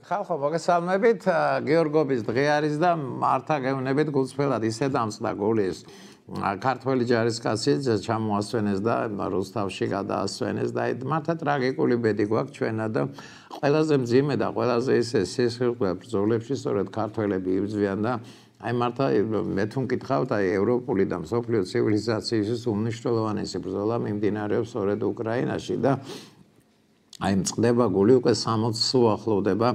ხალხო, მოგესალმებით. გიორგობის დღე არის და მართა გეუბნებით გულწრფელად ისე დამწყდა გულის. ქართველი ჯარისკაცი ჩამოასვენეს და რუსთავში გადაასვენეს და მართა ტრაგიკული ბედი გვაქვს ჩვენა და ყველაზე მძიმე და ყველაზე ისე სისხლძარღვ ბრძოლებში სწორედ ქართველები იბრძვიან და აი მართა მე თუ მკითხავთ აი ევროპული და მსოფლიო ცივილიზაციის უმნიშვნელოვანესი ბრძოლა მიმდინარეობს სწორედ უკრაინაში და აი მწყდება გული უკვე 60 უახლოვდება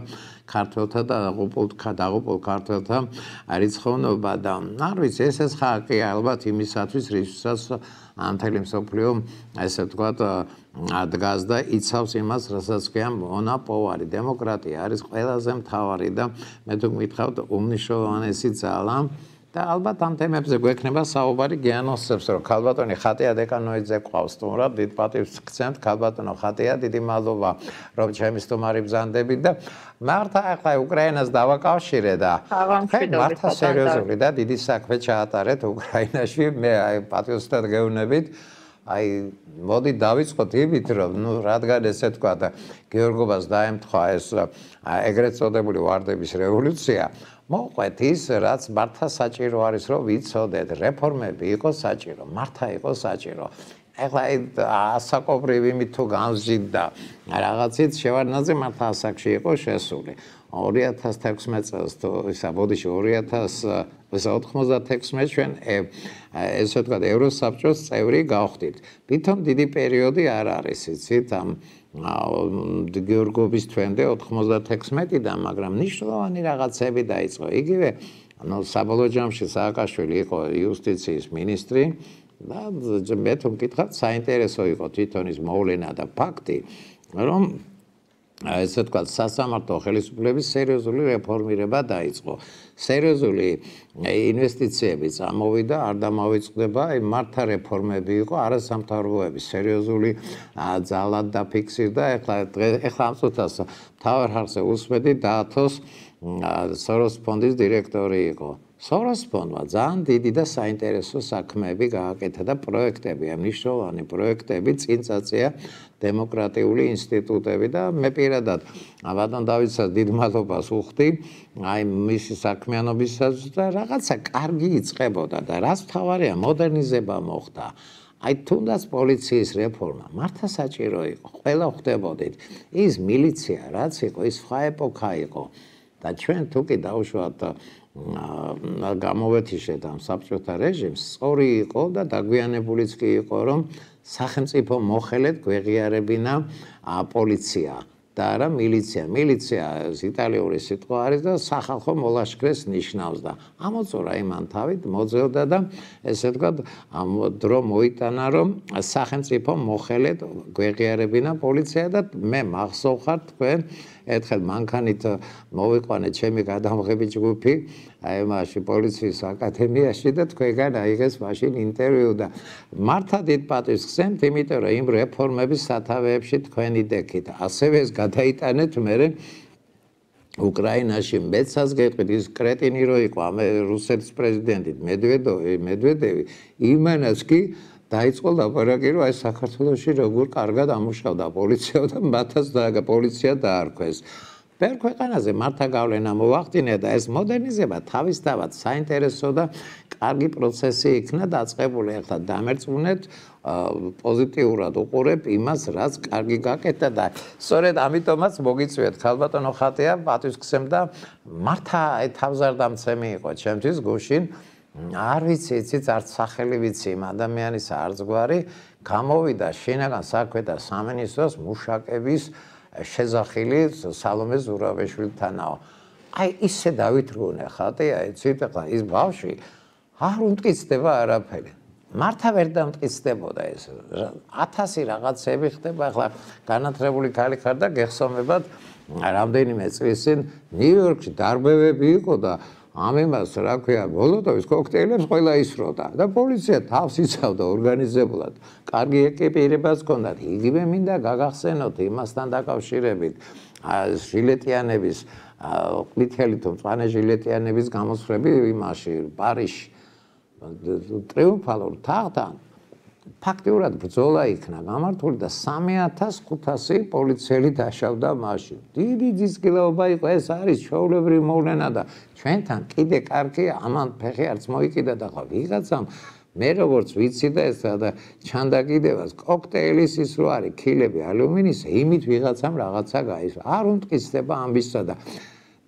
ქართველთა და დაღუპულ ქართველთა რიცხოვნობა და არ ვიცი ეს ხალხი ალბათ იმისათვის რისთვისაც მთელი მსოფლიო ესე ვთქვათ დგას და იცავს იმას რასაც ქვია მონოპოვარი დემოკრატია არის ყველაზე მთავარი და მე თუ მკითხავთ უმნიშვნელოვანესი ძალა და ალბათ ამ თემებზე გვექნება საუბარი გიანოსებს რომ ქალბატონი ხატია დეკანოიძე ყავს თუმცა დიდ პატივს გცემთ ქალბატონო ხატია დიდი მადლობა რომ ჩემი სტუმარი ბრძანდებით და მართა ახლა უკრაინას დავაკავშირე და მართა სერიოზული და დიდი საქმე ჩაატარეთ უკრაინაში მე აი პატიოსთან გეუბნებით აი მოდი დავიწყოთ იმით რომ ნუ რადგან ესე თქვა და გიორგობას დაემთხვა ეს ეგრეთ წოდებული ვარდების რევოლუცია მოყვეთ ის რაც მართა საჭირო არის რომ ვიცოდეთ რეფორმები იყო საჭირო მართა იყო საჭირო ეხლა ასაკობრივ იმით თუ განსჯდა რაღაცით შევარდნაძე მართა ასაკში იყო შესული 2016 წელს თუ ისა ბოდიში 2096 ჩვენ ესე ვთქვათ ევროსაბჭოს წევრი გავხდით თვითონ დიდი პერიოდი არ არის იცით ამ გიორგობის თვემდე 96-დან მაგრამ მნიშვნელოვანი რაღაცები დაიწყო იგივე საბოლოო ჯამში სააკაშვილი იყო იუსტიციის მინისტრი და მე თუ მკითხავთ საინტერესო იყო თვითონ ის მოვლენა და ფაქტი რომ ესე ვთქვათ სასამართლო ხელისუფლების სერიოზული რეფორმირება დაიწყო სერიოზული ინვესტიციები წამოვიდა არ დამავიწყდება აი მართა რეფორმები იყო არასამთავრობოები სერიოზული ძალად დაფიქსირდა ეხლა ამ წუთას მთავარ ხარჯზე უსმედი დაათოს სოროს ფონდის დირექტორი იყო სოროს ფონდმა ძალიან დიდი და საინტერესო საქმეები გააკეთა და პროექტები მნიშვნელოვანი პროექტები წინ წაწია დემოკრატიული ინსტიტუტები და მე პირადად ბატონ დავითსაც დიდ მადლობას უხდი აი მისი საქმიანობისას და რაღაცა კარგი იწყებოდა და რაც მთავარია მოდერნიზება მოხდა აი თუნდაც პოლიციის რეფორმა მართა საჭირო იყო ყველა ხვდებოდით ის მილიცია რაც იყო ის სხვა ეპოქა იყო და ჩვენ თუ კი დავუშვათ გამოვეთიშეთ ამ საბჭოთა რეჟიმს სწორი იყო და დაგვიანებულიც კი იყო რომ სახელმწიფო მოხელედ გვეღიარებინა პოლიცია და არა მილიცია მილიცია იტალიური სიტყვა არის და სახალხო მოლაშქრეს ნიშნავს და ამოწურა იმან თავით მოძებდა და ესე ვთქვათ დრო მოიტანა რომ სახელმწიფო მოხელედ გვეღიარებინა პოლიცია და მე მახსოვ ხარ თქვენ ერთხელ მანქანით მოვიყვანეთ ჩემი გადამღები ჯგუფი აი მაშინ პოლიციის აკადემიაში და თქვენგან აიღეს მაშინ ინტერვიუ და მართა დიდ პატივს გცემთ იმიტომ რომ იმ რეფორმების სათავეებში თქვენი დექით ასევე ეს გადაიტანეთ მე უკრაინაში მეცას გეტყვით ის კრეტინი რო იყო რუსეთის პრეზიდენტი მედვედევი იმანაც კი დაიწყო ლაპარაკი რომ აი საქართველოში როგორ კარგად ამუშავდა პოლიცია და მათაც პოლიცია დაარქვეს ბევრ ქვეყანაზე მართა გავლენა მოახდინა და ეს მოდერნიზება თავისთავად საინტერესო და კარგი პროცესი იქნა დაწყებული ახლა დამერწმუნეთ პოზიტიურად უყურებ იმას რაც კარგი გაკეთდა და სწორედ ამიტომაც მოგიწვიეთ ქალბატონო ხატია პატივს გცემ და მართა თავზარდამცემი იყო ჩემთვის გუშინ არ ვიცი იცით არც სახელი ვიცი იმ ადამიანის არც გვარი გამოვიდა შინაგან საქმეთა სამინისტროს მუშაკების შეზახილი სალომე ზურავეშვილთანაო აი ისე დავითრგუნე ხატია იცით ახლა ის ბავშვი არ უმტკიცდება არაფერი მართა ვერ დამტკიცდებოდა ეს 1000 რაღაცები ხდება ახლა განათლებული ქალი ხარ და გეხსომებათ რამდენიმე წლის წინ ნიუ-იორკში დარბევები იყო და ამ იმას რა ქვია მოლოტოვის კოქტეილებს ყველა ისროდა და პოლიცია თავს იცავდა ორგანიზებულად კარგი ეკიპირებას ჰქონდათ იგივე მინდა გაგახსენოთ იმასთან დაკავშირებით ჟილეტიანების ყვითელი თუ მწვანე ჟილეტიანების გამოსხები იმაში პარიზში ტრიუმფალურ თაღთან ფაქტიურად ბრძოლა იქნა გამართული და 3500 პოლიციელი დაშავდა მაშინ. დიდი ძისკილაობა იყო, ეს არის ჩვეულებრივი მოვლენა და ჩვენთან კიდე კარგია, ამან ფეხი არც მოიკიდა და ხა ვიღაცამ მე როგორც ვიცი და ეს და ჩანდაკიდებას კოქტეილის ის რო არის ქილები ალუმინის, იმით ვიღაცამ რაღაცა გაისვა. არ უმტკიცდება ამბისა და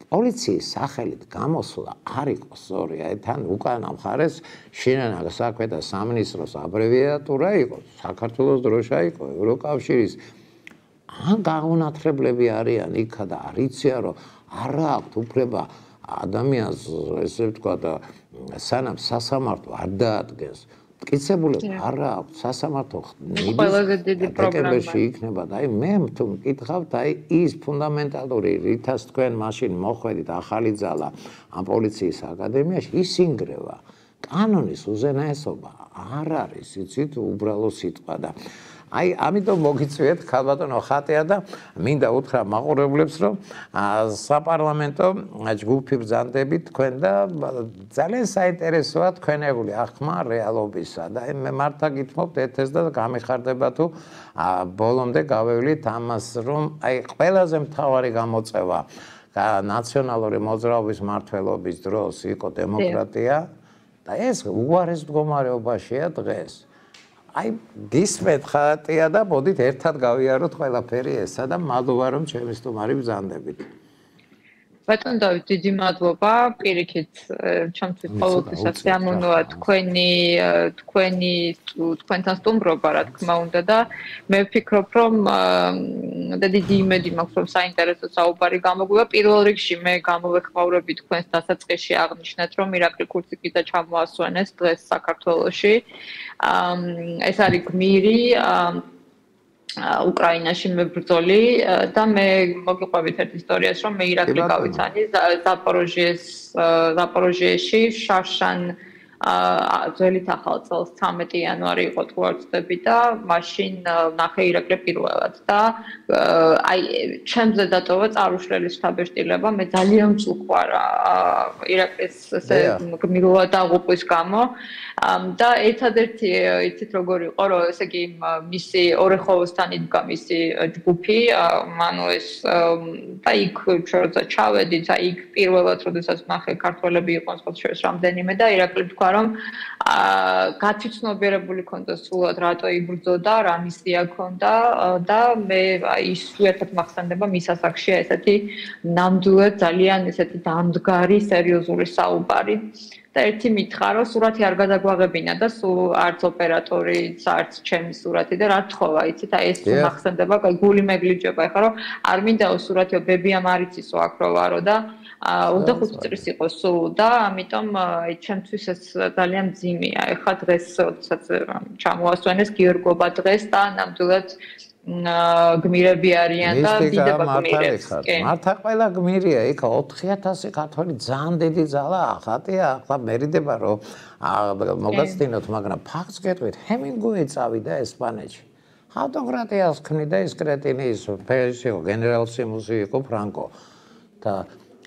პოლიციის სახელით გამოსვლა არ იყო სწორი. აი თან უკანა მხარეს შინაგან საქმეთა სამინისტროს აბრევიატურა იყო, საქართველოს დროშა იყო, ევროკავშირის. ან გაუნათრებლები არიან იქა და არ იციან რომ არ აქვთ უფლება ადამიანს ესე ვთქვა და სანამ სასამართლო არ დაადგენს მტკიცებულება არ აქვს სასამართლო ყველაზე დიდი პრობლემაა იქნება და აი მე თუ მკითხავთ აი ის ფუნდამენტალური რითაც თქვენ მაშინ მოხვედით ახალი ძალა ამ პოლიციის აკადემიაში ის ინგრევა კანონის უზენაესობა არ არის იცით უბრალო სიტყვა და აი ამიტომ მოგიწვიეთ ქალბატონო ხატია და მინდა უთხრა მაყურებლებს რომ საპარლამენტო ჯგუფი ბრძანდებით თქვენ და ძალიან საინტერესოა თქვენებული ახმა რეალობისა და მე მართლა გითხოვთ ეთეს და გამიხარდება თუ ბოლომდე გავევლით ამას რომ აი ყველაზე მთავარი გამოწვევა ნაციონალური მოძრაობის მმართველობის დროს იყო დემოკრატია და ეს უარეს მდგომარეობაშია დღეს აი გისმენთ ხატია და მოდით ერთად გავიაროთ ყველაფერი ესა და მადლობა რომ ჩემი სტუმარი ბრძანდებით. ბატონ დავით, დიდი მადლობა. პირიქით, ჩემთვის ყოველთვისაც სიამოვნოა თქვენთან სტუმრობა, რა თქმა უნდა და მე ვფიქრობ, რომ და დიდი იმედი მაქვს, რომ საინტერესო საუბარი გამოგვივა. პირველ რიგში მე გამოვეხმაურები თქვენს დასაწყისში აღნიშნეთ, რომ ირაკლი ქურციკიძე ჩამოასვენეს დღეს საქართველოში. ეს არის გმირი უკრაინაში მებრძოლი და მე მოგიყვებით ერთ ისტორიას რომ მე ირაკლი გავიცანი ზაპოროჟიეში შარშან ძველით ახალ წელს 13 იანვარი იყო თუ არ ვცდები და მაშინ ნახე ირაკლი პირველად და აი ჩემზე დატოვა წარუშლელის შთაბეჭდილება მე ძალიან მწუხვარა ირაკლის ესე გმირულად დაღუპვის გამო და ერთადერთი იცით როგორ იყო რომ ესე იგი მისი ორეხოვოსთან იდგა მისი ჯგუფი ანუ ეს და იქ როცა ჩავედი და იქ პირველად როდესაც ნახე ქართველები იყვნენ სხვადასხვა რამდენიმე და ირაკლი თქვა რომ გათვითცნობიერებული ქონდა სულად რატო იბრძოდა რა მისია ქონდა და მე ის ერთად მახსენდება მის ასაკშია ესეთი ნამდვილად ძალიან ესეთი დამდგარი სერიოზული საუბარი და ერთი მითხრა რომ სურათი არ გადაგვაღებინა და სულ არც ოპერატორიც არც ჩემი სურათი და რა თხოვა იცით აი ეს მახსენდება გული მეგლიჯება ეხლა რომ არ მინდაო სურათიო ბებიამ არ იცისო აქ რო ვარო და 25 წლის იყო სულ და ამიტომ ჩემთვის ეს ძალიან მძიმეა ეხლა დღეს როდესაც ჩამოასვენეს გიორგობა დღეს და ნამდვილად გმირები არიან და დიდება გმირებს. მართლა ყველა გმირია, იქ 4000 ქართველი ძალიან დიდი ძალაა, ხატია, ახლა მერიდება რომ მოგაცდინოთ, მაგრამ ფაქტს გეტყვით, ჰემინგუეი წავიდა ესპანეთში. ავტოკრატიას ქმნიდა ის კრეტინი ის ფეშიო გენერალ-სიმუსი იყო ფრანკო და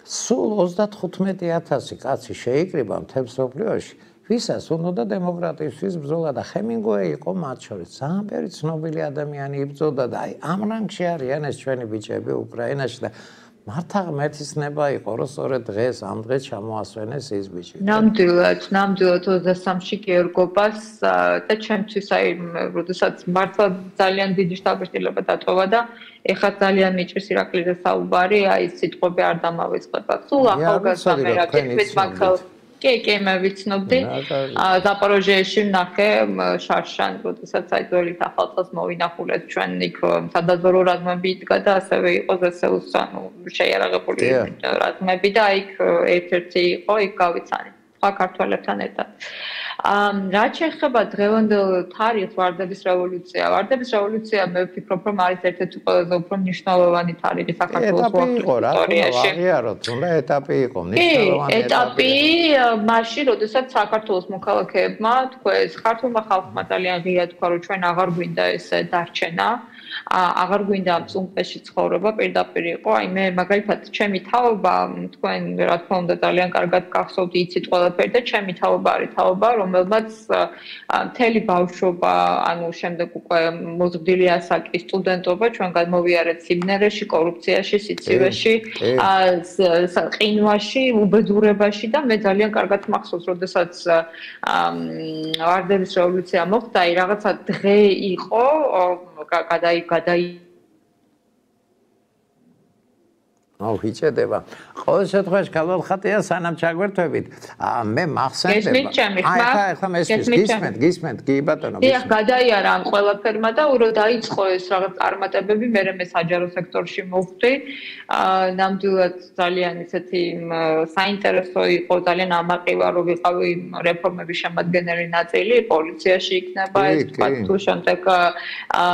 სულ 35000 კაცი შეიკრიბა მთელ მსოფლიოში. ვისაც უნდა დემოკრატიისთვის ბრძოლა და ჰემინგუეი იყო მათ შორის. ძალიან ბევრი ცნობილი ადამიანი იბრძოდა და აი ამ რანგში არიან ეს ჩვენი ბიჭები უკრაინაში და მართლა მეთისნება იყო რომ სწორედ დღეს ამ დღეს ჩამოასვენეს ეს ბიჭი. ნამდვილად 23-ში გიორგობას და ჩემთვის აი როდესაც მართლა ძალიან დიდი შთაბეჭდილება დატოვა და ეხლა ძალიან მიჭირს ირაკლიზე საუბარი, აი სიტყვები არ დამავიწყება. სულ ახალგაზრდა მე რა თქვით მაგხელ კი მე ვიცნობდი ზაპოროჟიეში ნახე შარშან როდესაც აი ძველით ახალწელს მოვინახულეთ ჩვენ იქ სადაზორო რაზმები იდგა და ასევე იყო ზესეუს ანუ შეიარაღებული რაზმები და იქ ერთ-ერთი იყო იქ გავიცანი სხვა ქართველებთან ერთად რაც შეეხება დღევანდელ თარიღს ვარდების რევოლუცია მე ვფიქრობ რომ არის ერთ-ერთი ყველაზე უფრო მნიშვნელოვანი თარიღი საქართველოს ისტორიაში. ეტაპი იყო მნიშვნელოვანი ეტაპი მაშინ როდესაც საქართველოს მოქალაქეებმა თქვეს ქართულმა ხალხმა ძალიან ღია თქვა რომ ჩვენ აღარ გვინდა ეს დარჩენა აღარ გვინდა წუმყეში ცხოვრება პირდაპირ იყო აი მე მაგალითად ჩემი თაობა თქვენ რა თქმა უნდა ძალიან კარგად გახსოვთ იცით ყველაფერი და ჩემი თაობა არის თაობა რომელმაც მთელი ბავშვობა ანუ შემდეგ უკვე მოზრდილი ასაკის სტუდენტობა ჩვენ გადმოვიარეთ სიმნერეში კორუფციაში სიცივეში ყინვაში უბედურებაში და მე ძალიან კარგად მახსოვს როდესაც ვარდების რევოლუცია მოხდა აი რაღაცა დღე იყო ვიჭედება. ყოველ შემთხვევაში ქალბატონ ხატია სანამ ჩაგვერთვებით მე მახსენდება ეხლა გისმენთ კი ბატონო დიახ გადაიარა ამ ყველაფერმა და ურო დაიწყო ეს რაღაც წარმატებები მე საჯარო სექტორში მოვხვდი ნამდვილად ძალიან ისეთი საინტერესო იყო ძალიან ამაყი ვარ რომ ვიყავი რეფორმების შემადგენელი ნაწილი პოლიციაში იქნება ეს თქვა თუ შემდეგ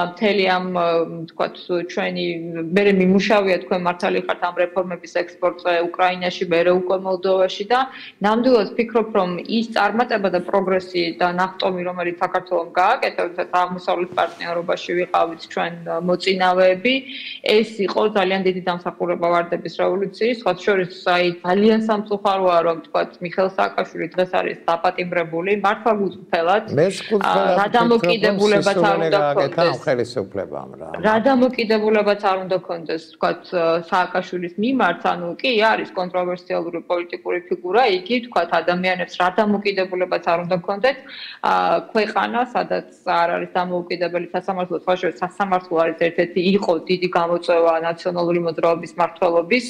მთელი ამ თქვა ჩვენი მე მიმუშავია თქვენ მართალი ხართ რეფორმების ექსპორტზე უკრაინაში, მერე უკვე მოლდოვაში და ნამდვილად ვფიქრობ, რომ ის წარმატება და პროგრესი და ნახტომი, რომელიც საქართველოს გააკეთა, როდესაც აღმოსავლეთ პარტნიორობაში ვიყავით ჩვენ მოწინავეები, ეს იყო ძალიან დიდი დამსახურება ვარდების რევოლუციის. სხვა შორის, აი ძალიან სამწუხაროა, რომ თქვა მიხეილ სააკაშვილი დღეს არის დაპატიმრებული, მართლა გულწრფელად. რა დამოკიდებულებაც არ უნდა ქონდეს ხელისუფლებამ რა. რა დამოკიდებულებაც არ უნდა ქონდეს, თქვა სააკაშვილი მიმართ, ანუ კი არის კონტროვერსიული პოლიტიკური ფიგურა, იგი თქვათ ადამიანებს რა დამოკიდებულებაც არ უნდა ქონდეთ, ქვეყანა, სადაც არ არის დამოუკიდებელი სასამართლო, სხვა შორის სასამართლო არის ერთ-ერთი იყო დიდი გამოწვევა ნაციონალური მოძრაობის მმართველობის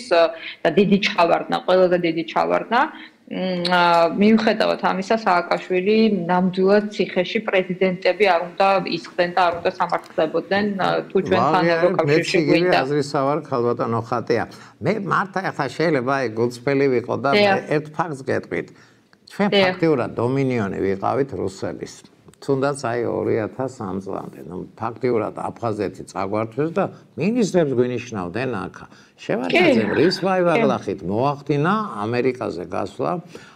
და დიდი ჩავარდნა, ყველაზე დიდი ჩავარდნა. მიუხედავად ამისა სააკაშვილი ნამდვილად ციხეში პრეზიდენტები არ უნდა ისხდნენ და არ უნდა სამართლებოდნენ თუ ჩვენთან ევროკავშირში გვინდა. აზრისავარ ქალბატონო ხატია. მე მართლა ახლა შეიძლება აი გულწრფელი ვიყო და ერთ ფაქტს გეტყვით. ჩვენ ფაქტიურად დომინიონი ვიყავით რუსების. თუნდაც აი 2003 წლამდე, ნუ ფაქტიურად აფხაზეთი წაგვართვეს და მინისტრებს გვინიშნავდნენ აქა. შევარდნაძემ რის ვაივაღლახით მოახდინა ამერიკაზე გასვლა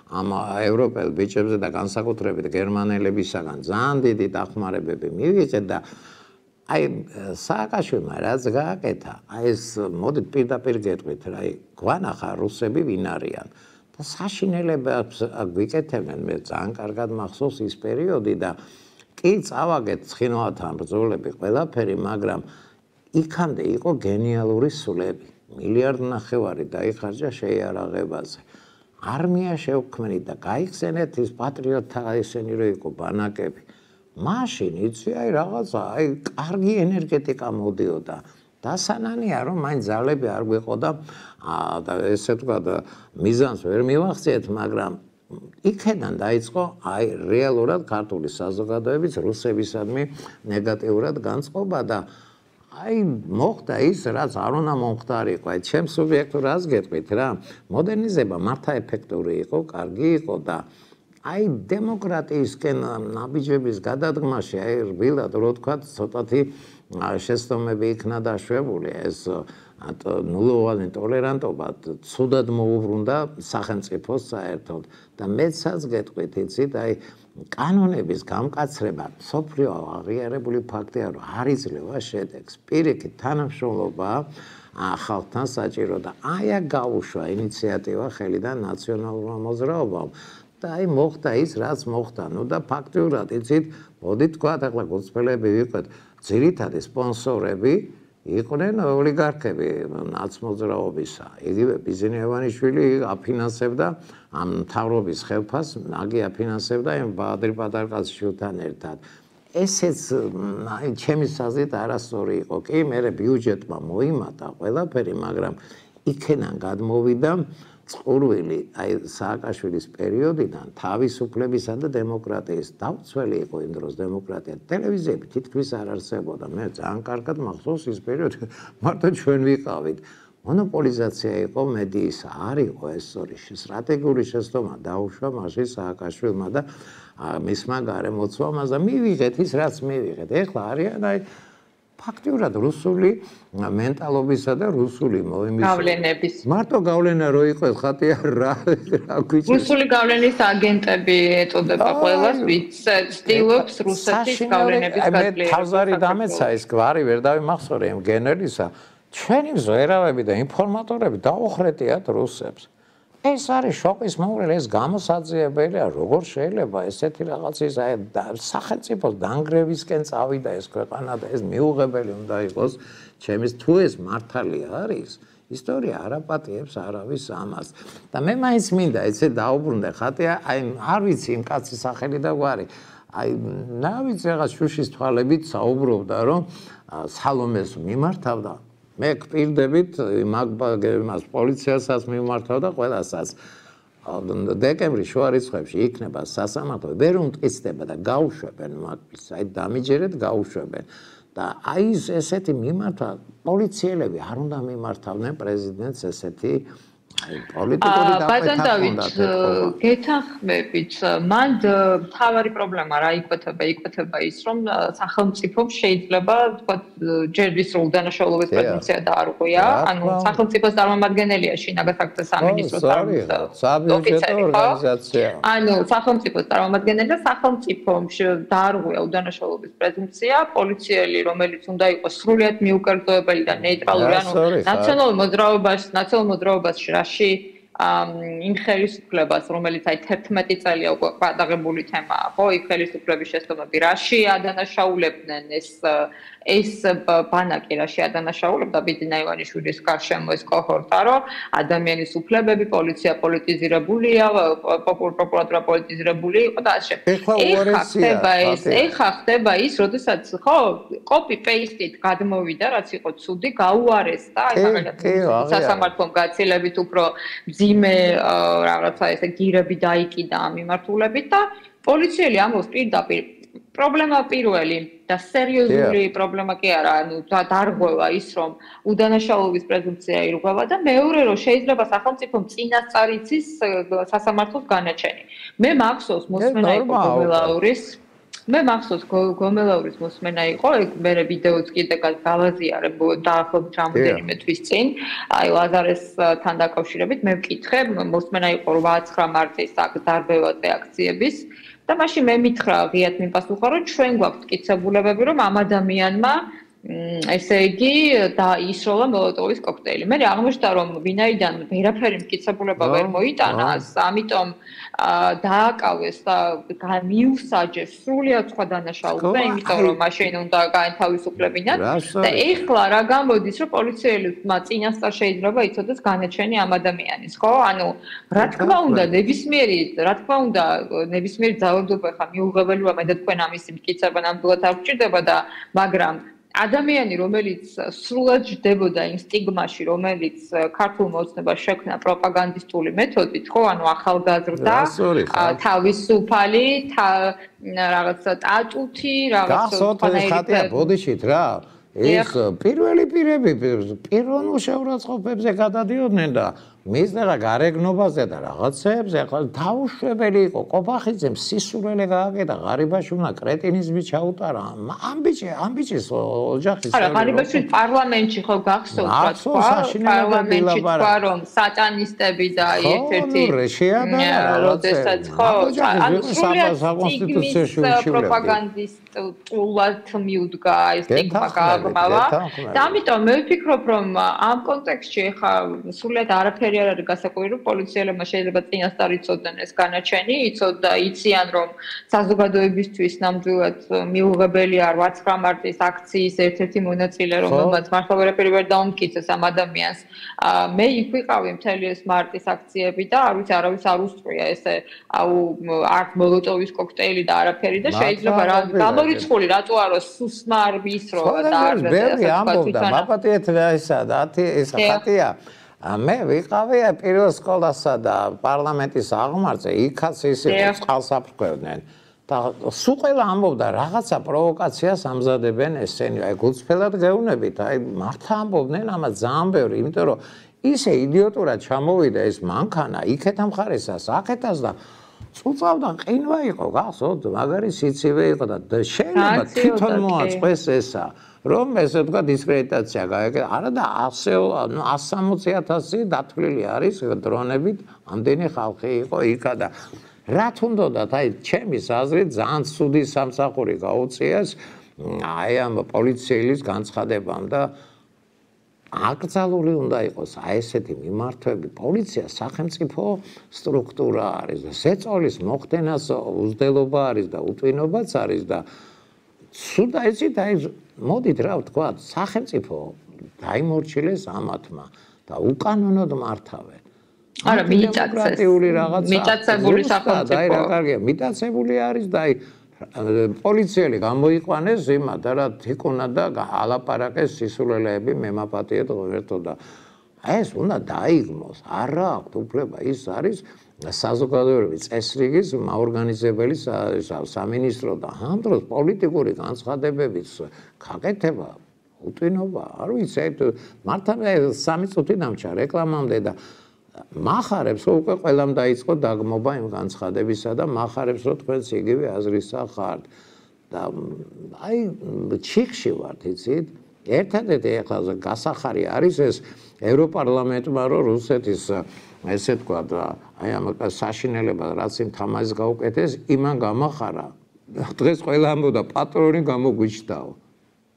ამ ევროპელ ბიჭებზე და განსაკუთრებით გერმანელებისაგან ძალიან დიდი დახმარებები მივიღეთ და აი სააკაშვილმა რაც გააკეთა, აი ეს მოდით პირდაპირ გეტყვით რა, აი გვანახა რუსები ვინ არიან. და საშინელებას გვიკეთებენ მე ძალიან კარგად მახსოვს ის პერიოდი და კი წავაგეთ ცხინვალთან ბრძოლები ყველაფერი მაგრამ იქამდე იყო გენიალური სულები 1.5 მილიარდი დაიხარჯა შეიარაღებაზე არმია შევქმნით და გაიხსენეთ ის პატრიოტთა ისენი რო იყო ბანაკები მაშინ იცი აი რაღაცა აი კარგი ენერგეტიკა მოდიოდა დასანანია რომ მაინც ძალები არ გვეყოდა და ესე ვთქვათ მიზანს ვერ მივახციეთ მაგრამ იქედან დაიწყო აი რეალურად ქართული საზოგადოების რუსებისადმი ნეგატიურად განწყობა და აი მოხდა ის რაც არ უნდა მომხდარიყო აი ჩემს სუბიექტურას გეტყვით რა მოდერნიზება მართლა ეფექტური იყო კარგი იყო და აი დემოკრატიისკენ ნაბიჯების გადადგმაში აი რბილად რო ვთქვათ ცოტათი შეცდომები იქნა დაშვებული ეს ნულოვანი ტოლერანტობა ცუდად მოუბრუნდა სახელმწიფოს საერთოდ და მეცაც გეტყვით იცით აი კანონების გამკაცრება სოფლიო აღიარებული ფაქტია რომ არ იძლევა შედეგს პირიქით თანამშრომლობა ხალხთან საჭირო და აი აქ გაუშვა ინიციატივა ხელიდან ნაციონალურმა მოძრაობამ და აი მოხდა ის რაც მოხდა ნუ და ფაქტიურად იცით მოდით თქვათ ახლა გულწრფელები ვიყოთ ძირითადი სპონსორები იყვნენ ოლიგარქები ნაცმოძრაობისა იგივე ბიზნიევანიშვილი აფინანსებდა ამ მთავრობის ხელფას მაგი აფინანსებდა იმ ბადრი პატარკაცშვილთან ერთად ესეც აი ჩემი საზრით არასწორი იყო კი მე ბიუჯეტმა მოიმატა ყველაფერი მაგრამ იქიდან გადმოვიდა წყურვილი აი სააკაშვილის პერიოდიდან თავისუფლებისა და დემოკრატიის დავცველი იყო იმ დროს დემოკრატია ტელევიზიები თითქმის არ არსებობდა მე ძალიან კარგად მახსოვს ის პერიოდი მარტო ჩვენ ვიყავით მონოპოლიზაცია იყო მედიისა არ იყო ეს სწორი სტრატეგიული შეცდომა დაუშვა მაშინ სააკაშვილმა და მისმა გარემოცვამ და მივიღეთ ის რაც მივიღეთ ეხლა არიან აი ფაქტიურად რუსული მენტალობისა და რუსული გავლენების. მარტო გავლენა რო იყოს ხათია რა გვიჭირს რუსული გავლენის აგენტები ეწოდება ყველას, ვინც ცდილობს რუსეთის გავლენების გაძლიერებას. თავზარი დამეცა ეს გვარი ვერ დავიმახსოვრე იმ გენერლისა. ჩვენი ზვერავები და ინფორმატორები დაუხრეტიათ რუსებს. ეს არის შოკის მოვლენა, ეს გამოსაძიებელია, როგორ შეიძლება ესეთი რაღაცის სახელმწიფოს დანგრევისკენ წავიდა ეს ქვეყანა და ეს მიუღებელი უნდა იყოს ჩემის თუ ეს მართალი არის ისტორია არაპატიებს არავის ამას და მე მაინც მინდა ესე დაუბრუნდე ხათია აი არ ვიცი იმ კაცის სახელი და გვარი აი ნავიც რაღაც შუშის თვალებით საუბრობდა რომ სალომეს მიმართავდა მე გპირდებით იმას პოლიციასაც მიმართავდა ყველასაც დეკემბრის შუა რიცხვებში იქნება სასამართლო ვერ უმტკიცდება და გაუშვებენ მაგის აი დამიჯერეთ გაუშვებენ და აი ესეთი მიმართა პოლიციელები არ უნდა მიმართავდნენ პრეზიდენტს ესეთი პოლიტიკური დაკვეთა გეთანხმებით მან თავარი პრობლემა რა იკვეთება ის რომ სახელმწიფომ შეიძლება თქვათ ჯერ ვისრულ დანაშაულობის პრეზუმპცია დაარღვია ანუ სახელმწიფოს წარმომადგენელია შინაგან საქმეთა სამინისტროს საბიუჯეტო ორგანიზაცია ანუ სახელმწიფოს წარმომადგენელია სახელმწიფომ დაარღვია უდანაშაულობის პრეზუმპცია პოლიციელი რომელიც უნდა იყოს სრულიად მიუკერძოებელი და ნეიტრალური ანუ ნაციონალურ მოძრაობაში იმ ხელისუფლებას, რომელიც აი 11 წელია უკვე გადაღებული თემაა, ხო, იქ ხელისუფლების შეცდომები რაში ადანაშაულებდნენ ეს ბანაკი რაში ადანაშაულებდა ბიძინა ივანიშვილის გარშემო ეს კოჰორტა, რომ ადამიანის უფლებები, პოლიცია პოლიტიზირებულია, პროკურატურა პოლიტიზირებული იყო და ასე. ეხა ხდება ის, როდესაც ხო, copy-paste-ით გადმოვიდა, რაც იყო ცუდი, გაუარესდა, აი მაგალითად სასამართლომ გაცილებით უფრო ძიმე რაღაცა ესე გირები დაიკიდა ამ მიმართულებით და პოლიციელი ამბობს პირდაპირ პრობლემა პირველი და სერიოზული პრობლემა კი არა, ანუ დარღვევა ის რომ უდანაშაულობის პრეზუმპცია ირღვევა და მეორე რომ შეიძლება სახელმწიფომ წინასწარ იცის სასამართლოს განაჩენი. მე მახსოვს მოსმენა იყო გომელაურის მოსმენა იყო, ეგ მე ვიდეოც კიდე გავაზიარე დაახლოებით რამდენიმე თვის წინ, აი ლაზარესთან დაკავშირებით მე ვკითხე, მოსმენა იყო 8-9 მარტის აქ დარბევაზე აქციების და მაშინ მე მითხრა ღიად მიპასუხა, რომ ჩვენ გვაქვს მტკიცებულებები, რომ ამ ადამიანმა ესე იგი დაისროლა მოლოტოვის კოქტეილი. მე აღმოჩნდა რომ ვინაიდან ვერაფერი მტკიცებულება ვერ მოიტანა, ამიტომ დააკავეს და მიუსაჯეს სრულიად სხვა დანაშაულება, იმიტომ რომ მაშინ უნდა გაეთავისუფლებინათ და ეხლა რა გამოდის, რომ პოლიციელებმა წინასწარ შეიძლება იცოდეს განაჩენი ამ ადამიანის, ხო? ანუ რა თქმა უნდა ნებისმიერი ძალადობა ხა მიუღებელია, მე და თქვენ ამის მტკიცება ნამდვილად არ გვჭირდება და მაგრამ ადამიანი რომელიც სრულად ჯდებოდა იმ სტიგმაში რომელიც ქართულ მოცნებას შექმნა პროპაგანდისტული მეთოდით ხო ანუ ახალგაზრდა თავისუფალი რაღაცა სტატუთი რაღაცა ხატია ბოდიშით რა ეს პირველი პირები პიროვნულ შეურაცხყოფებზე გადადიოდნენ და მისდევდა გარეგნობაზე და რაღაცებზე ახლა დაუშვებელი იყო ყოფახიძემ სისულელე გააკეთა ღარიბაშვილმა კრეტინიზმი ჩაუტარა ამ ბიჭის ოჯახის არა ღარიბაშვილი პარლამენტში ხო გახსოვთ პარლამენტში თქვა რომ სატანისტები და ერთ-ერთი როდესაც ხო საკონსტიტუციაში პროპაგანდისტულად მიუდგა ეს სტიგმა გააგრავა და ამიტომ მე ვფიქრობ რომ ამ კონტექსტში ხა სულად არაფერი არ არის გასაკვირი რომ პოლიციელებმა შეიძლება წინასწარ იცოდნენ ეს განაჩენი, იციან რომ საზოგადოებისთვის ნამდვილად მიუღებელია 8-9 მარტის აქციის ერთ-ერთი მონაწილე, რომელმაც მართლა ვერაფერი ვერ დაუმტკიცეს ამ ადამიანს. მე იქ ვიყავი მთელი ეს მარტის აქციები და არ ვიცი არავის არ უსწრია ესე არც მოლოტოვის კოქტეილი და არაფერი და შეიძლება რა გამორიცხული რატო არა სუსმა არ ვისროა და არ ბევრი ამბობდა მაპატიეთ ესა და ეს ხატია მე ვიყავი პირველ სკოლასა და პარლამენტის აღმართზე, იქაც ისე წყალსაფრქვევდნენ და სულ ყველა ამბობდა რაღაცა პროვოკაციას ამზადებენ ესენი, აი გულწრფელად გეუბნებით, აი მართა ამბობდნენ ამას ძალიან ბევრი, იმიტომ რომ ისე იდიოტურად ჩამოვიდა ეს მანქანა, იქეთა მხარესას, აქეთას და წუწავდა ყინვა იყო, გახსოვთ, მაგარი სიცივე იყო და შეიძლება თვითონ მოაწყვეს ესა რომ ესე ვთქვა დისკრედიტაცია გაიგე. არა და 160,000 დათვლილი არის დრონებით, ამდენი ხალხი იყო იქა და რა თუნდათ, აი ჩემის აზრით ძალიან ცუდი სამსახური გაუწიეს აი ამ პოლიციის განცხადებამ და აკრძალული უნდა იყოს აი ესეთი მიმართვები. პოლიცია სახელმწიფო სტრუქტურა არის და ზეწოლის მოხდენას უზრდელობა არის და უტვინობაც არის და სუდა იცით აი მოდით რა ვთქვა სახელმწიფო დაიმორჩილეს ამათმა და უკანონოდ მართავენ. არა მიიწაცეს. მიტაცებული სახელმწიფო. აი რა კარგია, მიტაცებული არის და აი პოლიციელი გამოიყვანეს იმათ რა თიკუნა და ალაპარაკეს სისულელეები მემაპატიეთ ღმერთო და ეს უნდა დაიგმოს. არა აქვთ უფლება, ის არის საზოგადოებრივი წესრიგის მაორგანიზებელი სამინისტრო და ამ დროს პოლიტიკური განცხადებების გაკეთება უტვინობა. არ ვიცი, მართა 3 წუთი დამჭა რეკლამამდე და მახარებს უკვე ყველამ დაიწყო დაგმობა იმ განცხადებისა და მახარებს რომ თქვენც იგივე აზრისა ხართ და აი ჩიხში ვართ იცით ერთადერთი ახლა გასახარი არის ეს ევროპარლამენტმა რომ რუსეთის ესე თქვა და აი ამ საშინელება რაც იმ თამაშს გაუკეთეს იმან გამახარა დღეს ყველა ამბობდა პატრონი გამოგვიჩდაო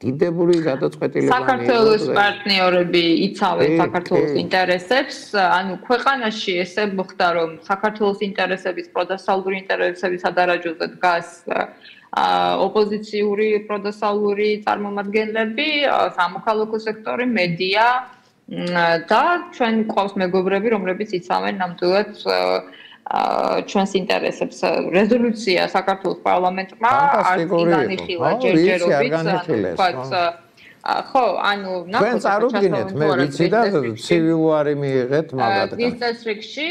დიდებული გადაწყვეტილებაა საქართველოს პარტნიორები იცავენ საქართველოს ინტერესებს, ანუ ქვეყანაში ესე მოხდა რომ საქართველოს ინტერესების პროდასალური ინტერესების სადარაჯოზე დგას ოპოზიციური პროდასალური წარმომადგენლები, სამოქალაქო სექტორი, მედია და ჩვენ ყავს მეგობრები, რომლებიც იცავენ ნამდვილად ჩვენს ინტერესებს. რეზოლუცია საქართველოს პარლამენტმა არ განიხილა ჯერჯერობით, ხო, ანუ თქვენ წარუდგინეთ, მე ვიცი და ცივილვარი მიიღეთ მაგათგან. ის წესრიგში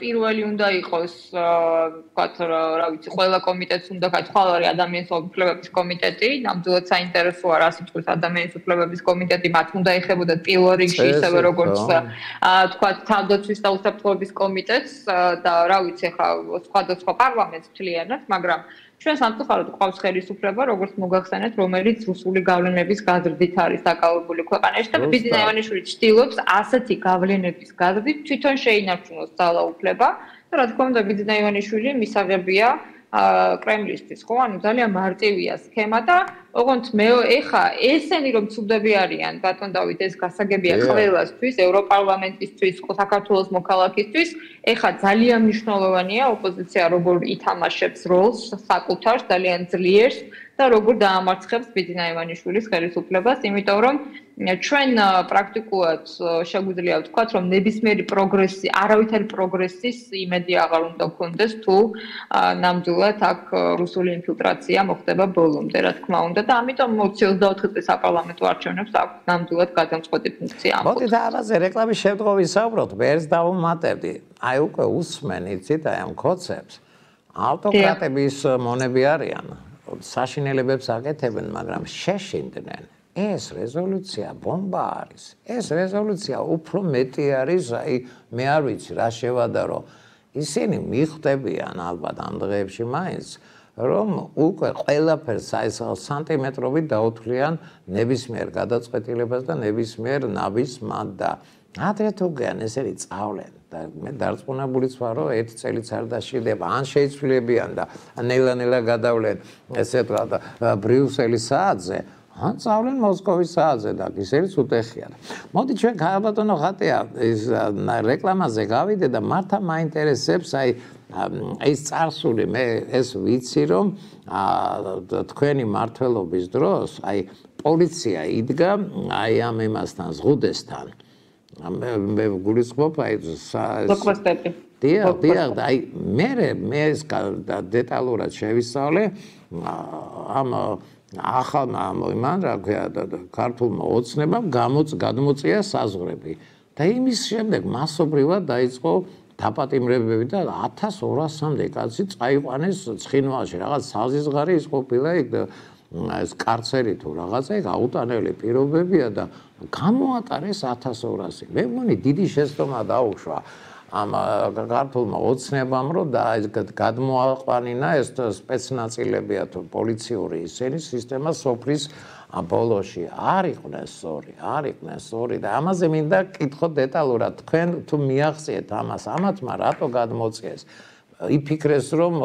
პირველი უნდა იყოს, ვთქვათ, რა ვიცი, ყველა კომიტეტს უნდა გაჩვენოს ადამიანის უფლებების კომიტეტი, ნამდვილად საინტერესოა რა სიტყვის ადამიანის უფლებების კომიტეტი, მათ უნდა ეხებოდა პირველ რიგში ისევე როგორც ვთქვათ, თავდაცვის და უსაფრთხოების კომიტეტს და რა ვიცი, ხა სხვადასხვა პარლამენტს მთლიანად, მაგრამ ჩვენ სამწუხაროდ ყავს ხელისუფლება, როგორც მოგახსენეთ, რომელიც რუსული გავლენების გაზრდით არის დაკავებული ქვეყანაში და ბიძინა ივანიშვილი ცდილობს ასეთი გავლენების გაზრდით თვითონ შეინარჩუნოს ძალაუფლება და რა თქმა უნდა ბიძინა ივანიშვილი მისაღებია კრემლისთვის, ხო? ანუ ძალიან მარტივია სქემა და ოღონდ მე ეხა ესენი რომ ცუდები არიან, ბატონ დავით, ეს გასაგებია ყველასთვის, ევროპარლამენტისთვის, საქართველოს მოქალაქისთვის, ეხა ძალიან მნიშვნელოვანია ოპოზიცია როგორ ითამაშებს როლს საკუთარს ძალიან ძლიერს და როგორ დაამარცხებს ბიძინა ივანიშვილის ხელისუფლებას, იმიტომ რომ ჩვენ პრაქტიკულად შეგვიძლია ვთქვათ, რომ ნებისმიერი პროგრესი, არავითარი პროგრესის იმედი აღარ უნდა გქონდეს თუ ნამდვილად აქ რუსული ინფილტრაცია მოხდება ბოლომდე, რა თქმა უნდა და ამიტომ 24 წლის საპარლამენტო არჩევნებს აქვს ნამდვილად გადამწყვეტი ფუნქცია. მოდით ამაზე რეკლამის შემდგომ ვისაუბროთ, ვერც დავუმატებდი. აი უკვე უსმენ, იცით, აი ამ კონცეფტს. ავტოკრატების მონები არიან. საშინელებებს აკეთებენ, მაგრამ შეშინდნენ. ეს რეზოლუცია ბომბა არის. ეს რეზოლუცია უფრო მეტი არის, აი მე არ ვიცი რა შევადარო. ისინი მიხვდებიან ალბათ ამ დღეებში მაინც, რომ უკვე ყველაფერს აი სანტიმეტრობით დაუთვლიან ნებისმიერ გადაწყვეტილებას და ნებისმიერ ნაბის მანდა. ადრე თუ გიან ესენი წავლენ და მე დარწმუნებულიც ვარ, რომ ერთ წელიც არ დაშვიდება, ან შეიცვლილებიან და ნელა-ნელა გადავლენ ესე თქვა და ბრიუსელის საათზე. ან წავლენ მოსკოვის საათზე და ისერიც უტეხიან. მოდი ჩვენ ბატონო ხატია ის რეკლამაზე გავიდე და მართა მაინტერესებს აი ეს წარსული მე ეს ვიცი რომ თქვენი მმართველობის დროს აი პოლიცია იდგა აი ამ იმასთან ზღუდესთან. მე გულისხმობ აი ბლოკპოსტები. დიახ, აი მე ეს დეტალურად შევისწავლე ამ ახალმა იმან რა ქვია ქართულმა ოცნებამ გადმოწია საზღვრები და იმის შემდეგ მასობრივად დაიწყო დაპატიმრებები და 1200-მდე კაცი წაიყვანეს ცხინვალში რაღაც საზღარი ის ყოფილა იქ ეს კარცერი თუ რაღაცა იქ აუტანელი პირობებია და გამოატარეს 1200. მე მგონი დიდი შეცდომა დაუშვა ამ ქართულმა ოცნებამ რომ და გადმოაყვანინა ეს სპეცნაწილებია თუ პოლიციური ისენი სისტემა სოფლის ბოლოში არ იყვნენ სწორი და ამაზე მინდა კითხოთ დეტალურად თქვენ თუ მიახციეთ ამას ამათმა რატო გადმოწიეს იფიქრეს რომ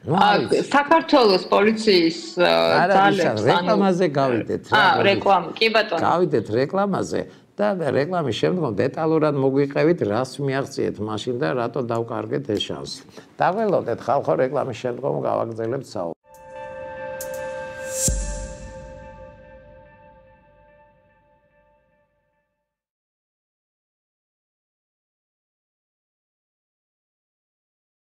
საქართველოს პოლიციის ძალებს რეკლამაზე გავიდეთ რეკლამა კი ბატონო გავიდეთ რეკლამაზე და რეკლამის შემდგომ დეტალურად მოგვიყევით რას მიაღწიეთ მაშინ და რატო დავკარგეთ ეს შანსი. დაველოდეთ ხალხო რეკლამის შემდგომ გავაგრძელებთ საუბარს.